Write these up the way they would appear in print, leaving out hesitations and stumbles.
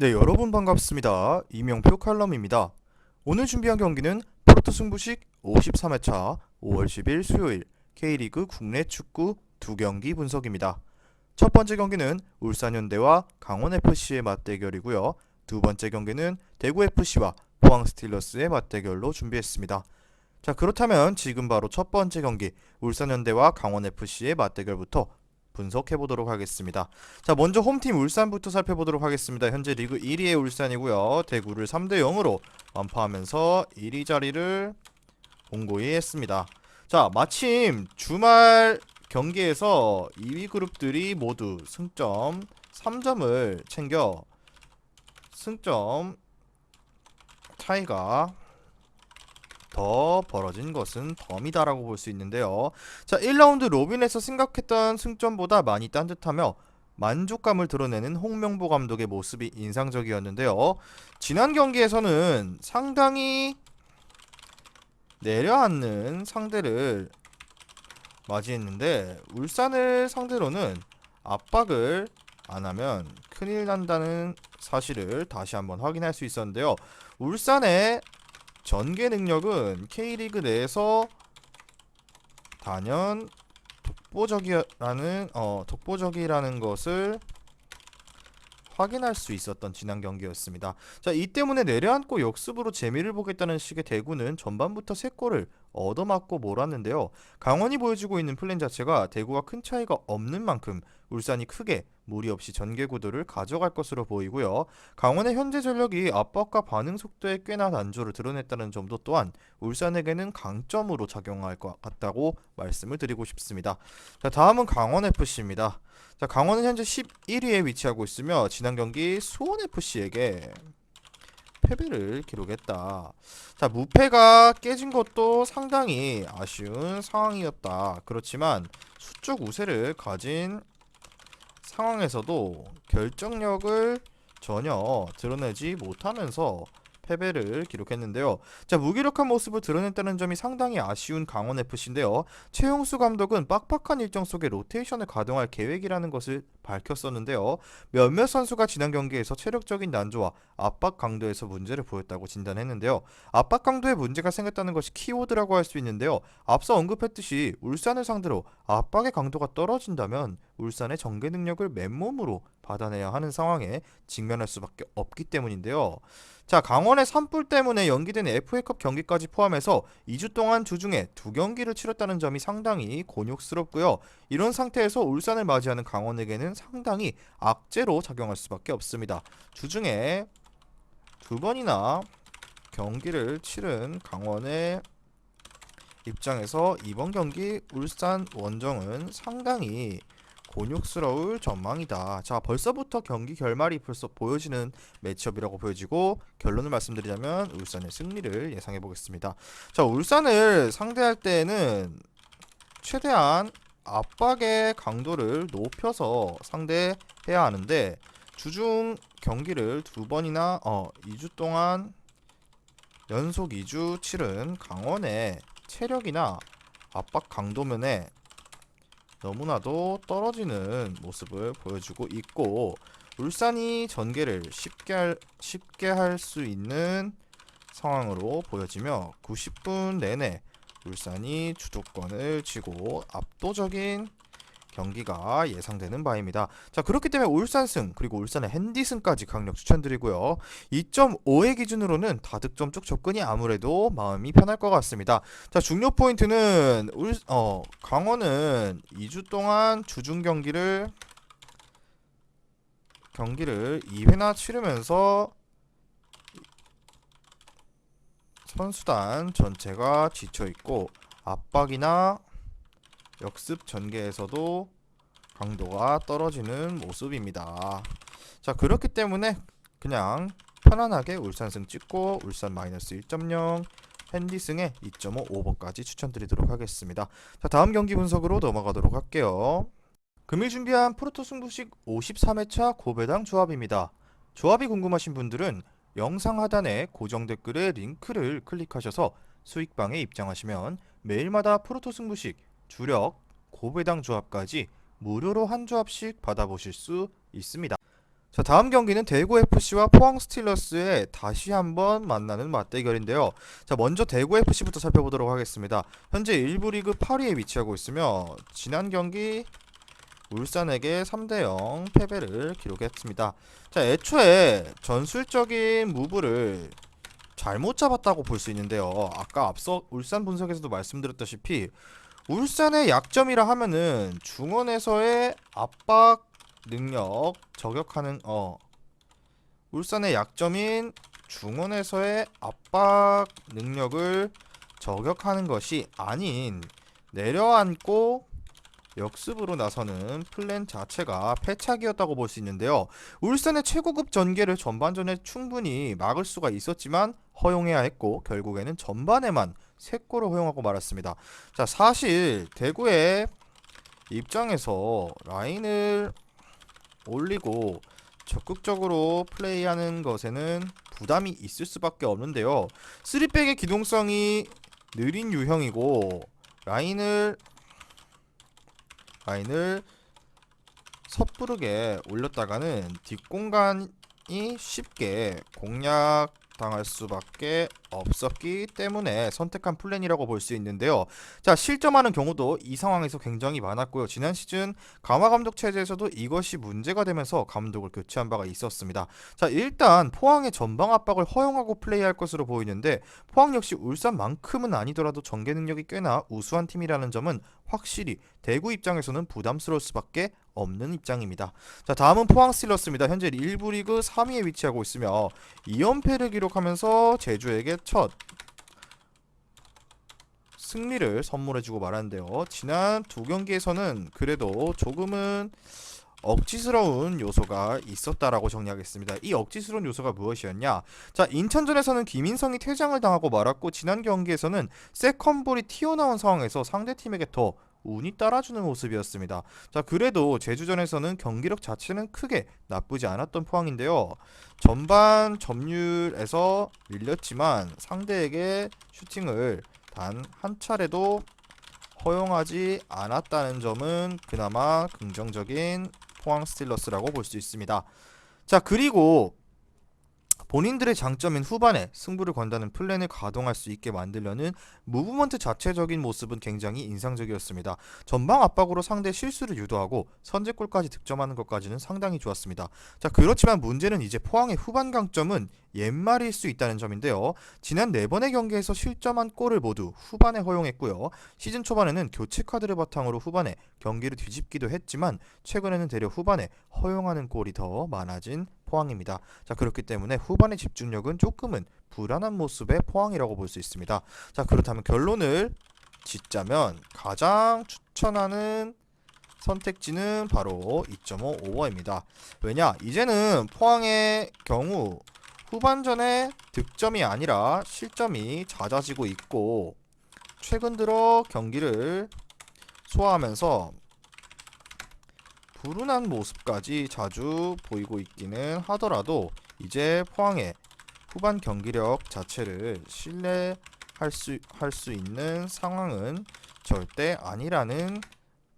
네, 여러분 반갑습니다. 이명표 칼럼입니다. 오늘 준비한 경기는 프로토 승부식 53회차 5월 10일 수요일 K리그 국내 축구 두 경기 분석입니다. 첫 번째 경기는 울산현대와 강원FC의 맞대결이고요. 두 번째 경기는 대구FC와 포항스틸러스의 맞대결로 준비했습니다. 자, 그렇다면 지금 바로 첫 번째 경기 울산현대와 강원FC의 맞대결부터 분석해 보도록 하겠습니다. 자, 먼저 홈팀 울산부터 살펴보도록 하겠습니다. 현재 리그 1위의 울산이고요. 대구를 3대 0으로 완파하면서 1위 자리를 공고히 했습니다. 자, 마침 주말 경기에서 2위 그룹들이 모두 승점 3점을 챙겨 승점 차이가 더 벌어진 것은 덤이다라고 볼 수 있는데요. 자, 1라운드 로빈에서 생각했던 승점보다 많이 딴 듯하며 만족감을 드러내는 홍명보 감독의 모습이 인상적이었는데요. 지난 경기에서는 상당히 내려앉는 상대를 맞이했는데 울산을 상대로는 압박을 안 하면 큰일 난다는 사실을 다시 한번 확인할 수 있었는데요. 울산의 전개 능력은 K리그 내에서 단연 독보적이라는 것을 확인할 수 있었던 지난 경기였습니다. 자, 이 때문에 내려앉고 역습으로 재미를 보겠다는 식의 대구는 전반부터 3골을 얻어맞고 몰았는데요. 강원이 보여주고 있는 플랜 자체가 대구가 큰 차이가 없는 만큼 울산이 크게 무리 없이 전개 구도를 가져갈 것으로 보이고요. 강원의 현재 전력이 압박과 반응 속도에 꽤나 난조를 드러냈다는 점도 또한 울산에게는 강점으로 작용할 것 같다고 말씀을 드리고 싶습니다. 자, 다음은 강원FC입니다. 자, 강원은 현재 11위에 위치하고 있으며 지난 경기 수원FC에게 패배를 기록했다. 자, 무패가 깨진 것도 상당히 아쉬운 상황이었다. 그렇지만 수적 우세를 가진 상황에서도 결정력을 전혀 드러내지 못하면서 패배를 기록했는데요. 자, 무기력한 모습을 드러냈다는 점이 상당히 아쉬운 강원FC인데요. 최용수 감독은 빡빡한 일정 속에 로테이션을 가동할 계획이라는 것을 밝혔었는데요. 몇몇 선수가 지난 경기에서 체력적인 난조와 압박 강도에서 문제를 보였다고 진단했는데요. 압박 강도에 문제가 생겼다는 것이 키워드라고 할 수 있는데요. 앞서 언급했듯이 울산을 상대로 압박의 강도가 떨어진다면 울산의 전개 능력을 맨몸으로 받아내야 하는 상황에 직면할 수밖에 없기 때문인데요. 자, 강원의 산불 때문에 연기된 FA컵 경기까지 포함해서 2주 동안 주중에 2경기를 치렀다는 점이 상당히 곤욕스럽고요. 이런 상태에서 울산을 맞이하는 강원에게는 상당히 악재로 작용할 수밖에 없습니다. 주중에 2번이나 경기를 치른 강원의 입장에서 이번 경기 울산 원정은 상당히 곤욕스러울 전망이다. 자, 벌써부터 경기 결말이 벌써 보여지는 매치업이라고 보여지고 결론을 말씀드리자면 울산의 승리를 예상해 보겠습니다. 자, 울산을 상대할 때는 최대한 압박의 강도를 높여서 상대해야 하는데 주중 경기를 2번이나 2주 동안 연속 2주 치른 강원의 체력이나 압박 강도면에 너무나도 떨어지는 모습을 보여주고 있고 울산이 전개를 쉽게 할 수 있는 상황으로 보여지며 90분 내내 울산이 주도권을 쥐고 압도적인 경기가 예상되는 바입니다. 자, 그렇기 때문에 울산승 그리고 울산의 핸디승까지 강력 추천드리고요. 2.5의 기준으로는 다득점 쪽 접근이 아무래도 마음이 편할 것 같습니다. 자, 중요 포인트는 강원은 2주 동안 주중 경기를 2회나 치르면서 선수단 전체가 지쳐 있고 압박이나 역습 전개에서도 강도가 떨어지는 모습입니다. 자, 그렇기 때문에 그냥 편안하게 울산승 찍고 울산 마이너스 1.0 핸디승에 2.5 오버까지 추천드리도록 하겠습니다. 자, 다음 경기 분석으로 넘어가도록 할게요. 금일 준비한 프로토 승부식 53회차 고배당 조합입니다. 조합이 궁금하신 분들은 영상 하단에 고정 댓글에 링크를 클릭하셔서 수익방에 입장하시면 매일마다 프로토 승부식 주력 고배당 조합까지 무료로 한 조합씩 받아보실 수 있습니다. 자, 다음 경기는 대구FC와 포항스틸러스의 다시 한번 만나는 맞대결인데요. 자, 먼저 대구FC부터 살펴보도록 하겠습니다. 현재 1부 리그 8위에 위치하고 있으며 지난 경기 울산에게 3대0 패배를 기록했습니다. 자, 애초에 전술적인 무브를 잘못 잡았다고 볼 수 있는데요. 아까 앞서 울산 분석에서도 말씀드렸다시피 울산의 약점이라 하면은 중원에서의 압박 능력 저격하는 울산의 약점인 중원에서의 압박 능력을 저격하는 것이 아닌 내려앉고 역습으로 나서는 플랜 자체가 패착이었다고 볼 수 있는데요. 울산의 최고급 전개를 전반전에 충분히 막을 수가 있었지만 허용해야 했고 결국에는 전반에만 3골을 허용하고 말았습니다. 자, 사실 대구의 입장에서 라인을 올리고 적극적으로 플레이하는 것에는 부담이 있을 수밖에 없는데요. 3백의 기동성이 느린 유형이고 라인을 섣부르게 올렸다가는 뒷공간이 쉽게 공략당할 수밖에 없었기 때문에 선택한 플랜이라고 볼 수 있는데요. 자, 실점하는 경우도 이 상황에서 굉장히 많았고요. 지난 시즌 강화 감독 체제에서도 이것이 문제가 되면서 감독을 교체한 바가 있었습니다. 자, 일단 포항의 전방 압박을 허용하고 플레이할 것으로 보이는데 포항 역시 울산만큼은 아니더라도 전개 능력이 꽤나 우수한 팀이라는 점은 확실히 대구 입장에서는 부담스러울 수밖에 없는 입장입니다. 자, 다음은 포항 스틸러스입니다. 현재 1부 리그 3위에 위치하고 있으며 2연패를 기록하면서 제주에게 첫 승리를 선물해주고 말았는데요. 지난 두 경기에서는 그래도 조금은 억지스러운 요소가 있었다라고 정리하겠습니다. 이 억지스러운 요소가 무엇이었냐? 자, 인천전에서는 김인성이 퇴장을 당하고 말았고 지난 경기에서는 세컨볼이 튀어나온 상황에서 상대팀에게 더 운이 따라주는 모습이었습니다. 자, 그래도 제주전에서는 경기력 자체는 크게 나쁘지 않았던 포항인데요. 전반 점유율에서 밀렸지만 상대에게 슈팅을 단 한 차례도 허용하지 않았다는 점은 그나마 긍정적인 포항 스틸러스라고 볼 수 있습니다. 자, 그리고 본인들의 장점인 후반에 승부를 건다는 플랜을 가동할 수 있게 만들려는 무브먼트 자체적인 모습은 굉장히 인상적이었습니다. 전방 압박으로 상대 실수를 유도하고 선제골까지 득점하는 것까지는 상당히 좋았습니다. 자, 그렇지만 문제는 이제 포항의 후반 강점은 옛말일 수 있다는 점인데요. 지난 4번의 경기에서 실점한 골을 모두 후반에 허용했고요. 시즌 초반에는 교체 카드를 바탕으로 후반에 경기를 뒤집기도 했지만 최근에는 대려 후반에 허용하는 골이 더 많아진 포항입니다. 자, 그렇기 때문에 후반의 집중력은 조금은 불안한 모습의 포항이라고 볼 수 있습니다. 자, 그렇다면 결론을 짓자면 가장 추천하는 선택지는 바로 2.5 오버입니다. 왜냐? 이제는 포항의 경우 후반전에 득점이 아니라 실점이 잦아지고 있고 최근 들어 경기를 소화하면서 불운한 모습까지 자주 보이고 있기는 하더라도 이제 포항의 후반 경기력 자체를 신뢰할 수 있는 상황은 절대 아니라는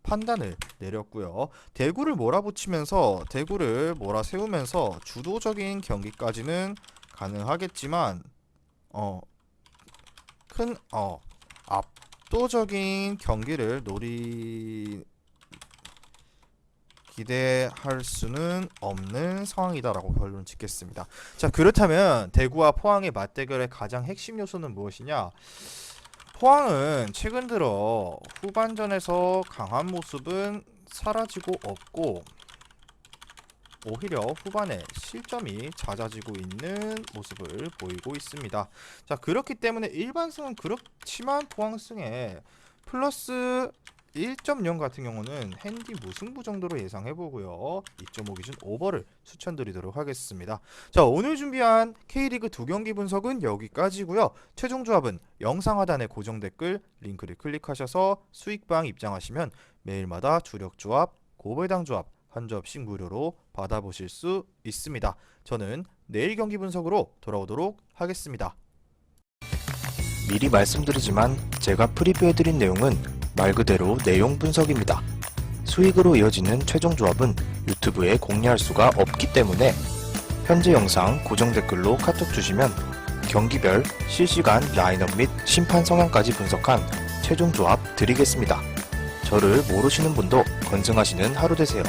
판단을 내렸고요. 대구를 몰아붙이면서 대구를 몰아세우면서 주도적인 경기까지는 가능하겠지만 큰 압도적인 경기를 기대할 수는 없는 상황이다라고 결론 짓겠습니다. 자, 그렇다면 대구와 포항의 맞대결의 가장 핵심 요소는 무엇이냐? 포항은 최근 들어 후반전에서 강한 모습은 사라지고 없고 오히려 후반에 실점이 잦아지고 있는 모습을 보이고 있습니다. 자, 그렇기 때문에 일반승은 그렇지만 포항승에 플러스 1.0 같은 경우는 핸디 무승부 정도로 예상해보고요. 2.5 기준 오버를 추천드리도록 하겠습니다. 자, 오늘 준비한 K리그 2경기 분석은 여기까지고요. 최종 조합은 영상 하단의 고정 댓글 링크를 클릭하셔서 수익방 입장하시면 매일마다 주력 조합, 고배당 조합 한 조합씩 무료로 받아보실 수 있습니다. 저는 내일 경기 분석으로 돌아오도록 하겠습니다. 미리 말씀드리지만 제가 프리뷰해드린 내용은 말 그대로 내용 분석입니다. 수익으로 이어지는 최종 조합은 유튜브에 공개할 수가 없기 때문에 현재 영상 고정 댓글로 카톡 주시면 경기별 실시간 라인업 및 심판 성향까지 분석한 최종 조합 드리겠습니다. 저를 모르시는 분도 건승하시는 하루 되세요.